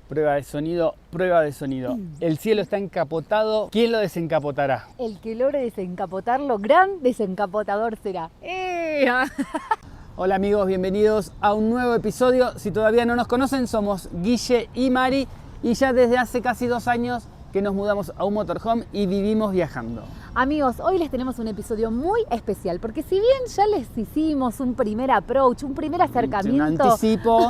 Prueba de sonido, prueba de sonido. El cielo está encapotado. ¿Quién lo desencapotará? El que logre desencapotarlo, gran desencapotador será. Hola amigos, bienvenidos a un nuevo episodio. Si todavía no nos conocen, somos Guille y Mari y ya desde hace casi 2 años que nos mudamos a un motorhome y vivimos viajando. Amigos, hoy les tenemos un episodio muy especial porque si bien ya les hicimos un primer approach, un primer acercamiento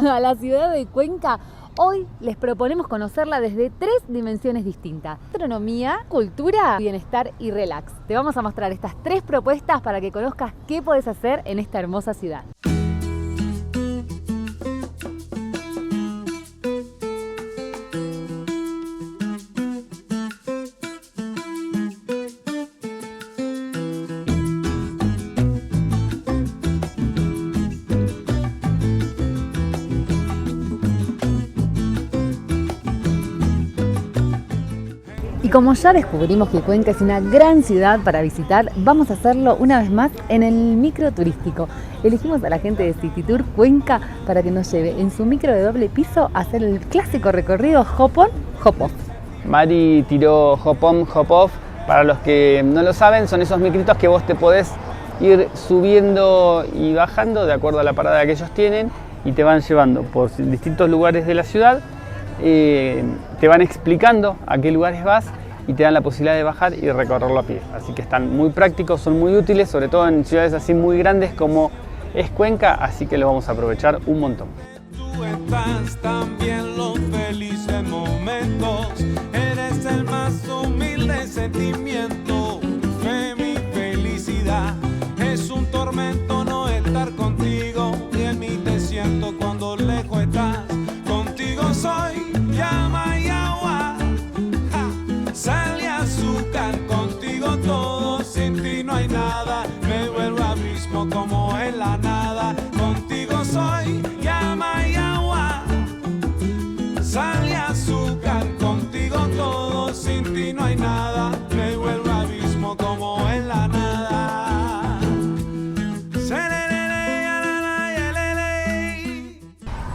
a la ciudad de Cuenca, hoy les proponemos conocerla desde 3 dimensiones distintas: gastronomía, cultura, bienestar y relax. Te vamos a mostrar estas 3 propuestas para que conozcas qué podés hacer en esta hermosa ciudad. Y como ya descubrimos que Cuenca es una gran ciudad para visitar, vamos a hacerlo una vez más en el micro turístico. Elegimos a la gente de City Tour Cuenca para que nos lleve en su micro de doble piso a hacer el clásico recorrido hop-on, hop-off. Mari tiró hop-on, hop-off. Para los que no lo saben, son esos micritos que vos te podés ir subiendo y bajando de acuerdo a la parada que ellos tienen y te van llevando por distintos lugares de la ciudad. Te van explicando a qué lugares vas y te dan la posibilidad de bajar y recorrerlo a pie. Así que están muy prácticos, son muy útiles, sobre todo en ciudades así muy grandes como es Cuenca, así que lo vamos a aprovechar un montón. Tú estás también los felices momentos, eres el más humilde sentimiento. Fe, mi felicidad es un tormento no estar contigo, y en mí te siento cuando lejos estás. Contigo soy llama y agua, sal y azúcar, contigo todo, sin ti no hay nada, me vuelvo abismo como en la nada. Contigo soy llama y agua, sal y azúcar, contigo todo, sin ti no hay nada, me vuelvo abismo como en la nada.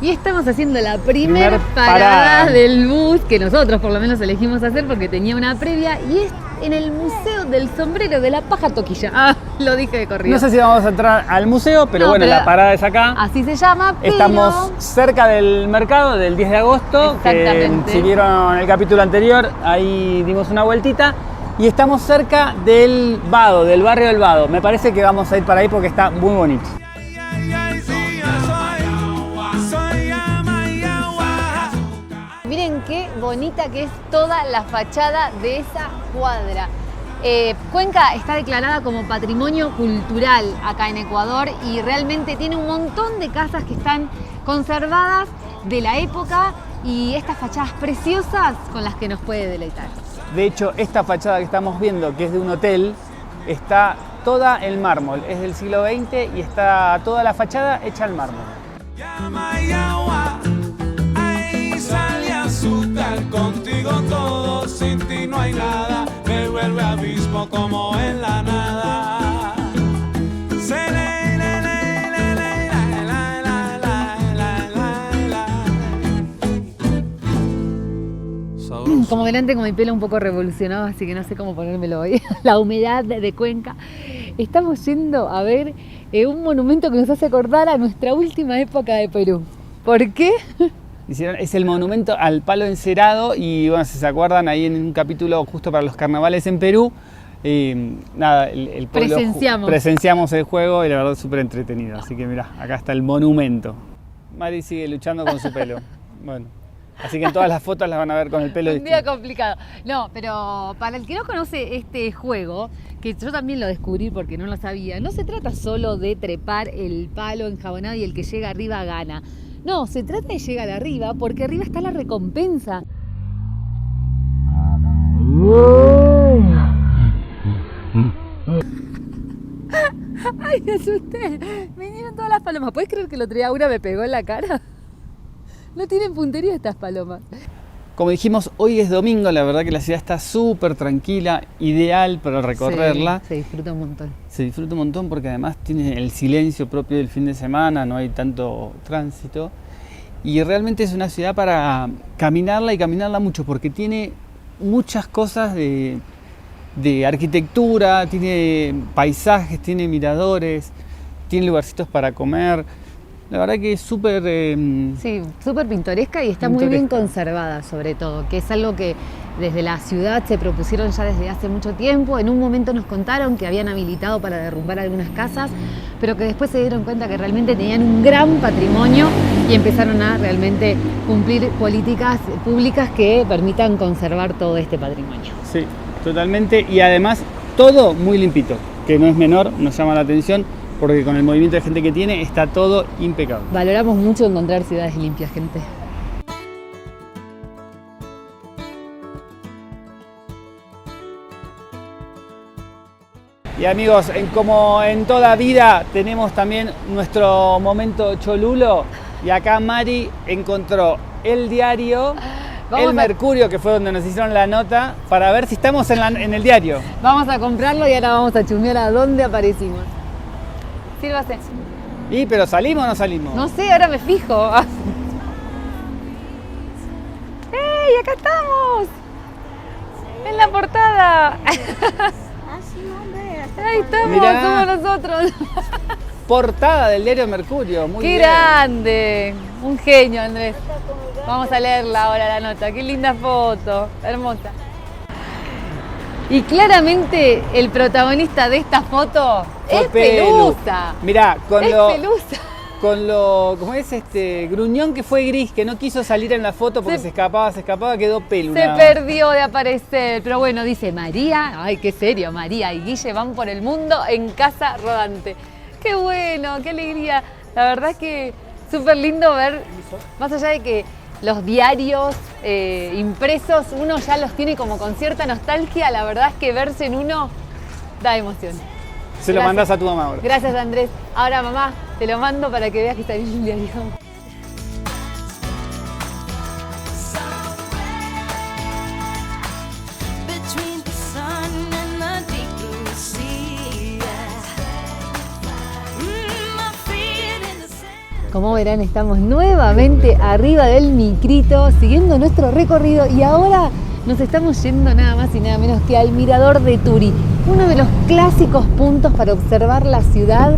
Y estamos haciendo la primer parada del bus, que nosotros por lo menos elegimos hacer porque tenía una previa, y es en el Museo del Sombrero de la Paja Toquilla. Lo dije de corrido. No sé si vamos a entrar al museo, pero No, bueno, pero la parada es acá. Así se llama, pero... Estamos cerca del mercado del 10 de agosto, que si vieron el capítulo anterior, ahí dimos una vueltita. Y estamos cerca del Vado, del barrio del Vado. Me parece que vamos a ir para ahí porque está muy bonito. Miren qué bonita que es toda la fachada de esa cuadra. Cuenca está declarada como patrimonio cultural acá en Ecuador y realmente tiene un montón de casas que están conservadas de la época y estas fachadas preciosas con las que nos puede deleitar. De hecho, esta fachada que estamos viendo, que es de un hotel, está toda en mármol. Es del siglo XX y está toda la fachada hecha en mármol. Llama y agua, ay, sal y azúcar, contigo todo, sin ti no hay nada, me vuelve abismo como en la nada. Como delante con mi pelo un poco revolucionado, así que no sé cómo ponérmelo hoy. La humedad de Cuenca. Estamos yendo a ver un monumento que nos hace acordar a nuestra última época de Perú. ¿Por qué? Es el monumento al palo encerado y bueno, si se acuerdan ahí en un capítulo justo para los carnavales en Perú, nada, el pueblo presenciamos el juego y la verdad es súper entretenido. Así que mirá, acá está el monumento. Mari sigue luchando con su pelo. Bueno. Así que en todas las fotos las van a ver con el pelo distinto. Un día complicado. No, pero para el que no conoce este juego, que yo también lo descubrí porque no lo sabía, no se trata solo de trepar el palo enjabonado y el que llega arriba gana. No, se trata de llegar arriba porque arriba está la recompensa. Ay, me asusté. Vinieron todas las palomas. ¿Puedes creer que el otro día una me pegó en la cara? No tienen puntería estas palomas. Como dijimos, hoy es domingo, la verdad que la ciudad está súper tranquila, ideal para recorrerla. Sí, se disfruta un montón. Se disfruta un montón porque además tiene el silencio propio del fin de semana, no hay tanto tránsito. y realmente es una ciudad para caminarla y caminarla mucho, porque tiene muchas cosas de arquitectura, tiene paisajes, tiene miradores, tiene lugarcitos para comer. La verdad que es súper... Sí, súper pintoresca y está muy bien conservada, sobre todo, que es algo que desde la ciudad se propusieron ya desde hace mucho tiempo. En un momento nos contaron que habían habilitado para derrumbar algunas casas, pero que después se dieron cuenta que realmente tenían un gran patrimonio y empezaron a realmente cumplir políticas públicas que permitan conservar todo este patrimonio. Sí, totalmente, y además todo muy limpito, que no es menor, nos llama la atención, porque con el movimiento de gente que tiene está todo impecable. Valoramos mucho encontrar ciudades limpias, gente. Y amigos, como en toda vida tenemos también nuestro momento cholulo, y acá Mari encontró el diario, el Mercurio, que fue donde nos hicieron la nota, para ver si estamos en el diario. Vamos a comprarlo y ahora vamos a chusmear a dónde aparecimos. Sírvase. ¿Y pero salimos o no salimos? No sé, ahora me fijo. ¡Ey, acá estamos! En la portada. Ahí estamos, mirá, somos nosotros. Portada del diario Mercurio, muy ¡Qué bien! grande! Un genio, Andrés. Vamos a leerla ahora la nota. ¡Qué linda foto! Hermosa. Y claramente el protagonista de esta foto es Pelusa. Mirá, Pelusa. Con lo, ¿cómo es gruñón que fue Gris, que no quiso salir en la foto porque se escapaba, quedó Pelu. Se perdió de aparecer, pero bueno, dice María, ay, qué serio, María y Guille van por el mundo en casa rodante. Qué bueno, qué alegría. La verdad es que súper lindo ver, más allá de que los diarios impresos, uno ya los tiene como con cierta nostalgia, la verdad es que verse en uno da emoción. Se lo mandás a tu mamá ahora. Gracias, Andrés. Ahora, mamá, te lo mando para que veas que está bien el diario. Como verán, estamos nuevamente arriba del micrito, siguiendo nuestro recorrido, y ahora nos estamos yendo nada más y nada menos que al Mirador de Turi, uno de los clásicos puntos para observar la ciudad.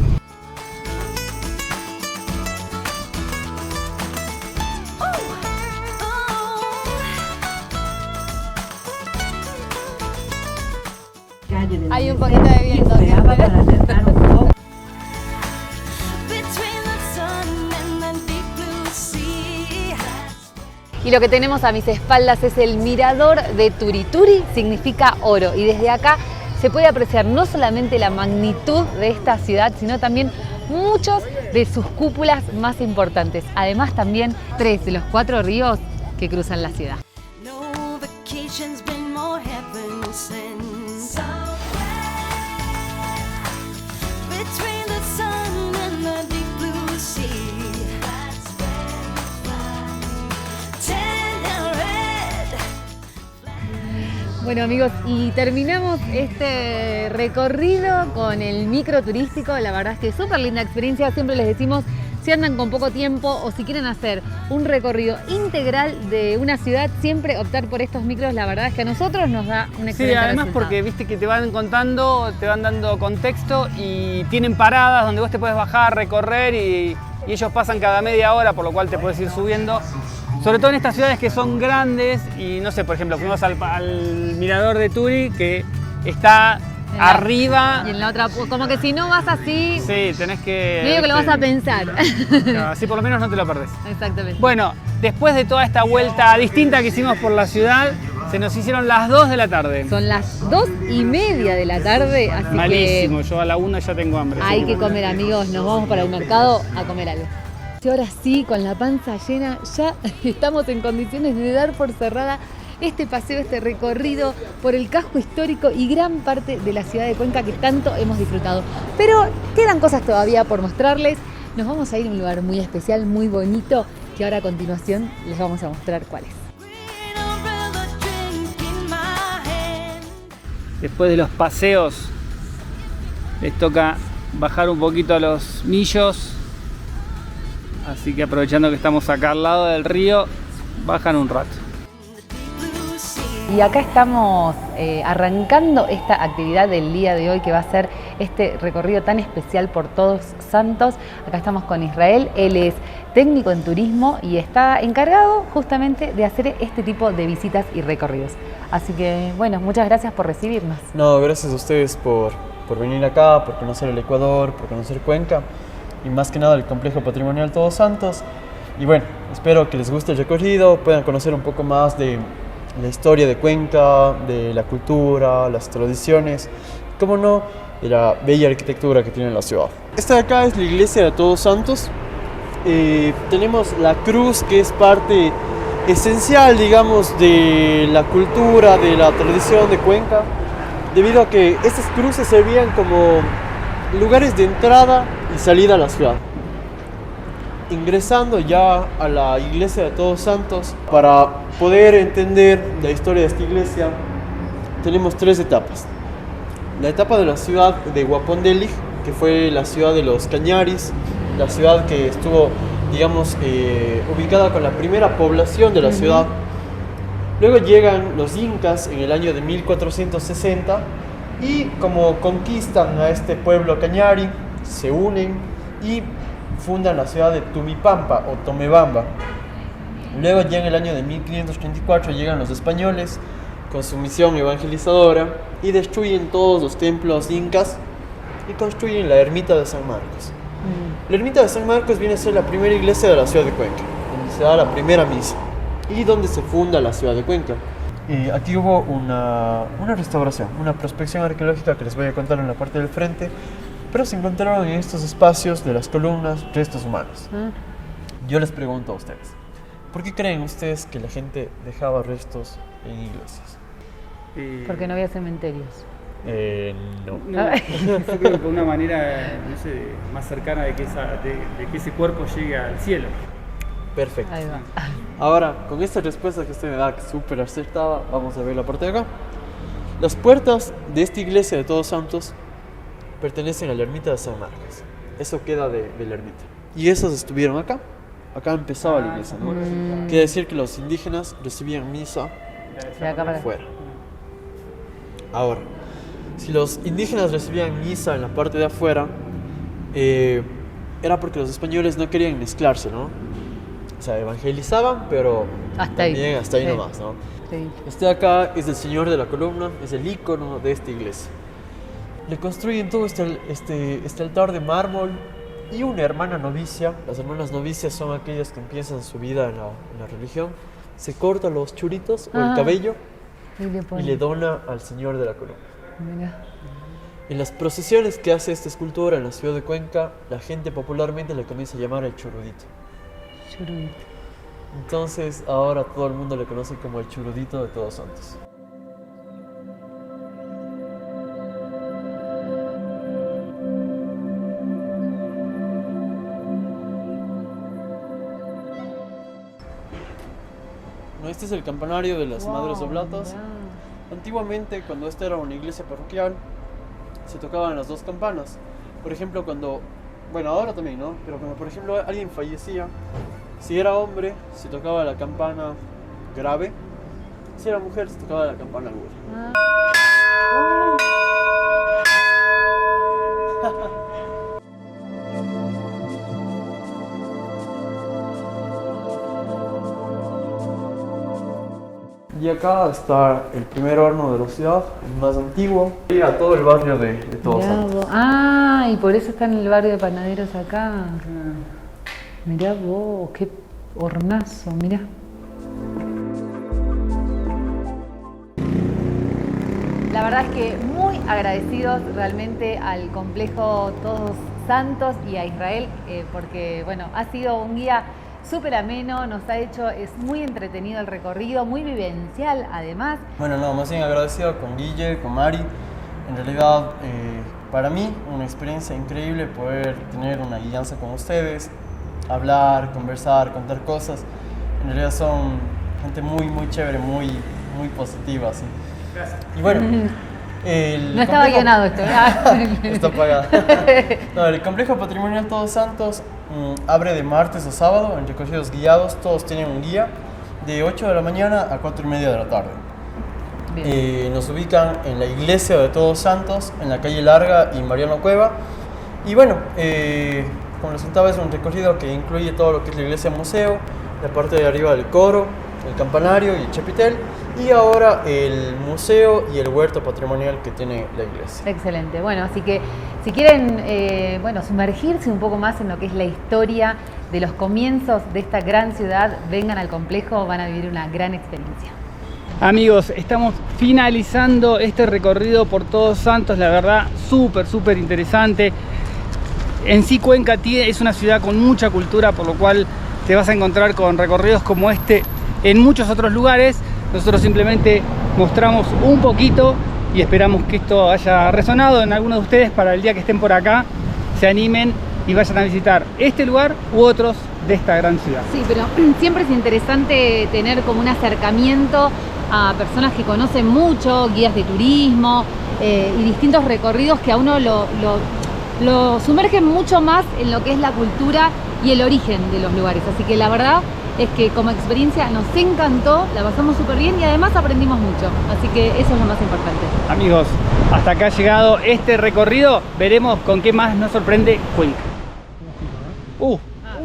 Hay un poquito de viento. Y lo que tenemos a mis espaldas es el Mirador de Turi. Turi significa oro, y desde acá se puede apreciar no solamente la magnitud de esta ciudad, sino también muchos de sus cúpulas más importantes. Además, también 3 de los 4 ríos que cruzan la ciudad. Bueno, amigos, y terminamos este recorrido con el micro turístico. La verdad es que es súper linda experiencia. Siempre les decimos, si andan con poco tiempo o si quieren hacer un recorrido integral de una ciudad, siempre optar por estos micros. La verdad es que a nosotros nos da un excelente Sí, además resultado. porque viste que te van contando, te van dando contexto y tienen paradas donde vos te puedes bajar, recorrer y ellos pasan cada media hora, por lo cual te puedes ir subiendo. Sobre todo en estas ciudades que son grandes y no sé, por ejemplo, fuimos al Mirador de Turi, que está arriba. Y en la otra, como que si no vas así, sí, tenés que... medio que lo vas a pensar. Claro, así por lo menos no te lo perdés. Exactamente. Bueno, después de toda esta vuelta distinta que hicimos por la ciudad, se nos hicieron las 2 de la tarde. Son las 2:30 de la tarde, así malísimo, que yo a la 1 ya tengo hambre. hay que comer, amigos. Nos vamos para el mercado a comer algo. Y ahora sí, con la panza llena, ya estamos en condiciones de dar por cerrada este paseo, este recorrido por el casco histórico y gran parte de la ciudad de Cuenca que tanto hemos disfrutado. Pero quedan cosas todavía por mostrarles. Nos vamos a ir a un lugar muy especial, muy bonito, que ahora a continuación les vamos a mostrar cuál es. Después de los paseos, les toca bajar un poquito a los millos Así que aprovechando que estamos acá al lado del río, bajan un rato. Y acá estamos arrancando esta actividad del día de hoy, que va a ser este recorrido tan especial por Todos Santos. Acá estamos con Israel, él es técnico en turismo y está encargado justamente de hacer este tipo de visitas y recorridos. Así que, bueno, muchas gracias por recibirnos. No, gracias a ustedes por venir acá, por conocer el Ecuador, por conocer Cuenca y más que nada el Complejo Patrimonial Todos Santos. Y bueno, espero que les guste el recorrido, puedan conocer un poco más de la historia de Cuenca, de la cultura, las tradiciones, cómo no, de la bella arquitectura que tiene la ciudad. Esta de acá es la iglesia de Todos Santos. Tenemos la cruz, que es parte esencial, digamos, de la cultura, de la tradición de Cuenca, debido a que estas cruces servían como lugares de entrada y salida a la ciudad. Ingresando ya a la iglesia de Todos Santos, para poder entender la historia de esta iglesia, tenemos 3 etapas. La etapa de la ciudad de Guapondelig, que fue la ciudad de los Cañaris, la ciudad que estuvo, digamos, ubicada con la primera población de la ciudad. Luego llegan los incas en el año de 1460 y como conquistan a este pueblo Cañari, se unen y fundan la ciudad de Tumipampa o Tomebamba. Luego ya en el año de 1534 llegan los españoles con su misión evangelizadora y destruyen todos los templos incas y construyen la ermita de San Marcos. La ermita de San Marcos viene a ser la primera iglesia de la ciudad de Cuenca, donde se da la primera misa y donde se funda la ciudad de Cuenca. Aquí hubo una restauración, una prospección arqueológica que les voy a contar en la parte del frente, pero se encontraron en estos espacios de las columnas restos humanos. Yo les pregunto a ustedes, ¿por qué creen ustedes que la gente dejaba restos en iglesias? Porque no había cementerios. No. Yo creo que una manera, no sé, más cercana de que ese cuerpo llegue al cielo. Perfecto. Ahí va. Ahora, con esta respuesta que usted me da, que es súper acertada, vamos a ver la parte de acá. Las puertas de esta iglesia de Todos Santos pertenecen a la ermita de San Marcos. Eso queda de la ermita. Y esos estuvieron acá. Acá empezaba la iglesia, ¿no? Quiere decir que los indígenas recibían misa De acá para afuera. Ahora, si los indígenas recibían misa en la parte de afuera, era porque los españoles no querían mezclarse, ¿no? O sea, evangelizaban, pero hasta ahí sí. Nomás, ¿no? Sí. Este de acá es el señor de la columna, es el ícono de esta iglesia. Le construyen todo este altar de mármol y una hermana novicia. Las hermanas novicias son aquellas que empiezan su vida en la religión. Se corta los churitos o el cabello y le dona al señor de la columna. Mira. En las procesiones que hace esta escultura en la ciudad de Cuenca, la gente popularmente le comienza a llamar el churudito. Churudito. Entonces ahora todo el mundo le conoce como el churudito de Todos Santos. Este es el campanario de las Madres Oblatas. Antiguamente, cuando esta era una iglesia parroquial, se tocaban las 2 campanas. Por ejemplo, bueno, ahora también, ¿no? Pero cuando, por ejemplo, alguien fallecía, si era hombre, se tocaba la campana grave. Si era mujer, se tocaba la campana aguda. Y acá está el primer horno de la ciudad, el más antiguo, y a todo el barrio de Todos Santos. Ah, y por eso está en el barrio de Panaderos acá. Mirá vos, qué hornazo, mirá. La verdad es que muy agradecidos realmente al complejo Todos Santos y a Israel, porque bueno, ha sido un guía súper ameno, es muy entretenido el recorrido, muy vivencial además. Bueno, no, más bien agradecido con Guille, con Mari. En realidad, para mí, una experiencia increíble poder tener una guianza con ustedes, hablar, conversar, contar cosas. En realidad son gente muy, muy chévere, muy positiva, así. Gracias. Y bueno, No estaba guionado esto. Está pagado. No, el complejo patrimonial Todos Santos abre de martes a sábado en recorridos guiados. Todos tienen un guía de 8 de la mañana a 4:30 de la tarde. Nos ubican en la iglesia de Todos Santos, en la calle Larga y Mariano Cueva. Y bueno, como les contaba, es un recorrido que incluye todo lo que es la iglesia museo, la parte de arriba del coro, el campanario y el chapitel, y ahora el museo y el huerto patrimonial que tiene la iglesia. Excelente. Bueno, así que si quieren sumergirse un poco más en lo que es la historia de los comienzos de esta gran ciudad, vengan al complejo, van a vivir una gran experiencia. Amigos, estamos finalizando este recorrido por Todos Santos, la verdad súper interesante. En sí Cuenca es una ciudad con mucha cultura, por lo cual te vas a encontrar con recorridos como este en muchos otros lugares. Nosotros simplemente mostramos un poquito y esperamos que esto haya resonado en algunos de ustedes para el día que estén por acá, se animen y vayan a visitar este lugar u otros de esta gran ciudad. Sí, pero siempre es interesante tener como un acercamiento a personas que conocen mucho, guías de turismo y distintos recorridos que a uno lo sumergen mucho más en lo que es la cultura y el origen de los lugares. Así que la verdad es que como experiencia nos encantó, la pasamos súper bien y además aprendimos mucho. Así que eso es lo más importante. Amigos, hasta acá ha llegado este recorrido. Veremos con qué más nos sorprende Cuenca.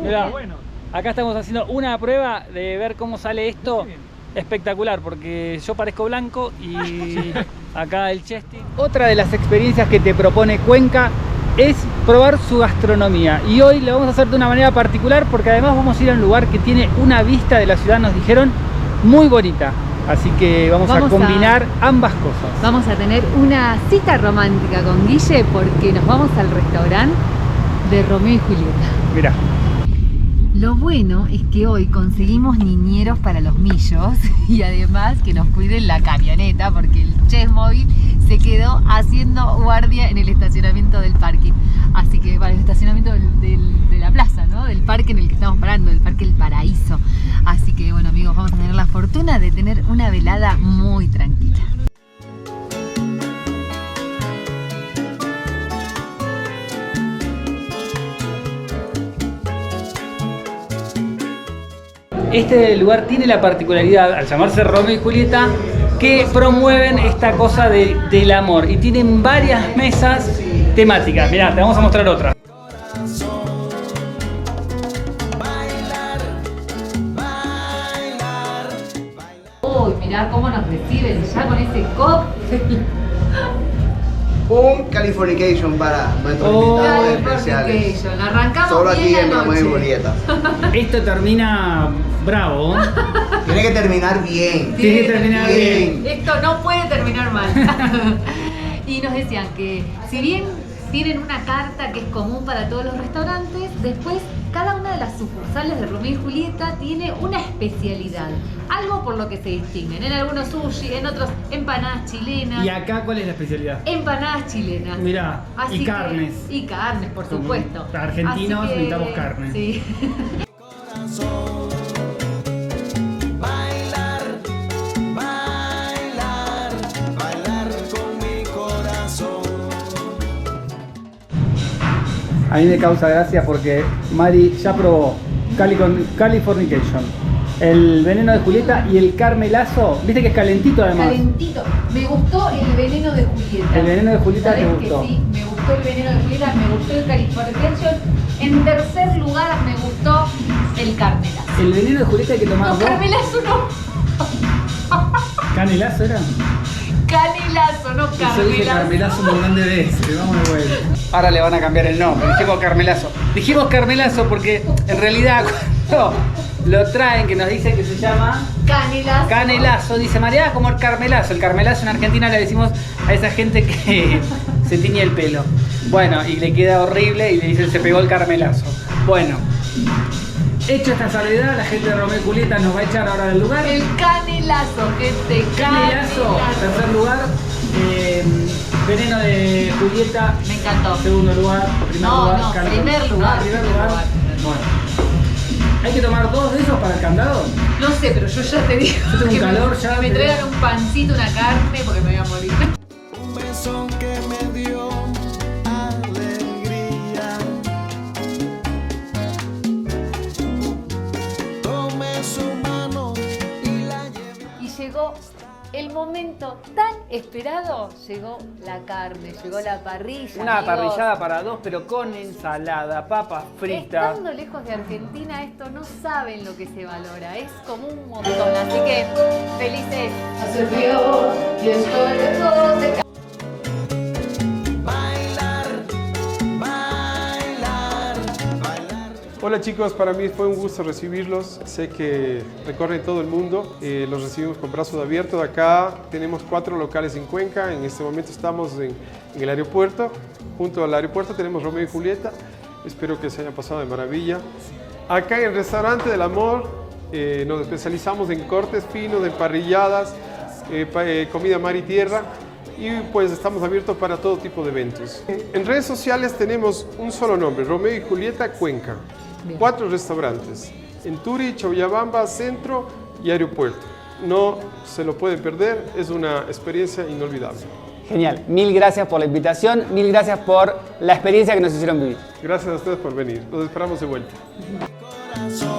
Mirá, bueno. Acá estamos haciendo una prueba de ver cómo sale esto. Espectacular, porque yo parezco blanco y acá el chesty. Otra de las experiencias que te propone Cuenca es probar su gastronomía, y hoy lo vamos a hacer de una manera particular porque además vamos a ir a un lugar que tiene una vista de la ciudad, nos dijeron, muy bonita. Así que vamos a combinar ambas cosas. Vamos a tener una cita romántica con Guille porque nos vamos al restaurante de Romeo y Julieta. Mirá. Lo bueno es que hoy conseguimos niñeros para los millos y además que nos cuiden la camioneta porque el Chess Móvil se quedó haciendo guardia en el estacionamiento del parking. Así que, bueno, el estacionamiento de la plaza, ¿no? Del parque en el que estamos parando, del Parque El Paraíso. Así que, bueno, amigos, vamos a tener la fortuna de tener una velada muy tranquila. Este lugar tiene la particularidad, al llamarse Romeo y Julieta, que promueven esta cosa del amor y tienen varias mesas temáticas. Mirá, te vamos a mostrar otra. Uy, mirá cómo nos reciben ya con ese cóctel. Un Californication para nuestros invitados especiales. Arrancamos solo aquí bien en Romeo y Julieta. Esto termina bravo. Tiene que terminar bien. Tiene que terminar bien. Esto no puede terminar mal. Y nos decían que si bien tienen una carta que es común para todos los restaurantes, después cada una de las sucursales de Romeo y Julieta tiene una especialidad, algo por lo que se distinguen. En algunos sushi, en otros empanadas chilenas. ¿Y acá cuál es la especialidad? Empanadas chilenas. Mirá, así y carnes. Y carnes, por supuesto. Como argentinos necesitamos carne. Sí. A mí me causa gracia porque Mari ya probó Californication, el veneno de Julieta y el carmelazo. Viste que es calentito además. Calentito. Me gustó el veneno de Julieta. El veneno de Julieta te gustó. Sí, me gustó el veneno de Julieta, me gustó el Californication. En tercer lugar me gustó el carmelazo. El veneno de Julieta hay que tomar No, dos. carmelazo no. ¿Canelazo era? Canelazo, no carmelazo. Yo dije carmelazo un montón de veces, vamos de vuelta. Ahora le van a cambiar el nombre, dijimos carmelazo. Dijimos carmelazo porque en realidad cuando lo traen, que nos dicen que se llama Canelazo. Canelazo, dice María, como el carmelazo. El carmelazo en Argentina le decimos a esa gente que se tiñe el pelo. Bueno, y le queda horrible y le dicen se pegó el carmelazo. Bueno, hecho esta salvedad, la gente de Romeo y Julieta nos va a echar ahora del lugar. El canelazo, gente. Canelazo, tercer lugar. Veneno de Julieta. Me encantó. Segundo lugar. Primer lugar. Primer lugar. Primer lugar. Bueno. ¿Hay que tomar dos de esos para el candado? No sé, pero yo ya te digo. Yo tengo un calor ya. Me traigan un pancito, una carne, porque me voy a morir. que me dio alegría. Tomé su mano y la llevé. Y llegó el momento tan esperado, llegó la carne, llegó la parrilla. Una amigos. parrillada para dos, pero con ensalada, papas fritas. Estando lejos de Argentina, esto no saben lo que se valora, es como un montón, así que felices. Hace frío y estoy lejos de casa. Hola chicos, para mí fue un gusto recibirlos. Sé que recorren todo el mundo. Los recibimos con brazos abiertos. Acá tenemos 4 locales en Cuenca. En este momento estamos en el aeropuerto. Junto al aeropuerto tenemos Romeo y Julieta. Espero que se haya pasado de maravilla. Acá en el Restaurante del Amor nos especializamos en cortes finos, en parrilladas, comida mar y tierra. Y pues estamos abiertos para todo tipo de eventos. En redes sociales tenemos un solo nombre, Romeo y Julieta Cuenca. Bien. 4 restaurantes, en Turi, Choyabamba, Centro y Aeropuerto. No se lo pueden perder, es una experiencia inolvidable. Genial, mil gracias por la invitación, mil gracias por la experiencia que nos hicieron vivir. Gracias a ustedes por venir, los esperamos de vuelta. Corazón.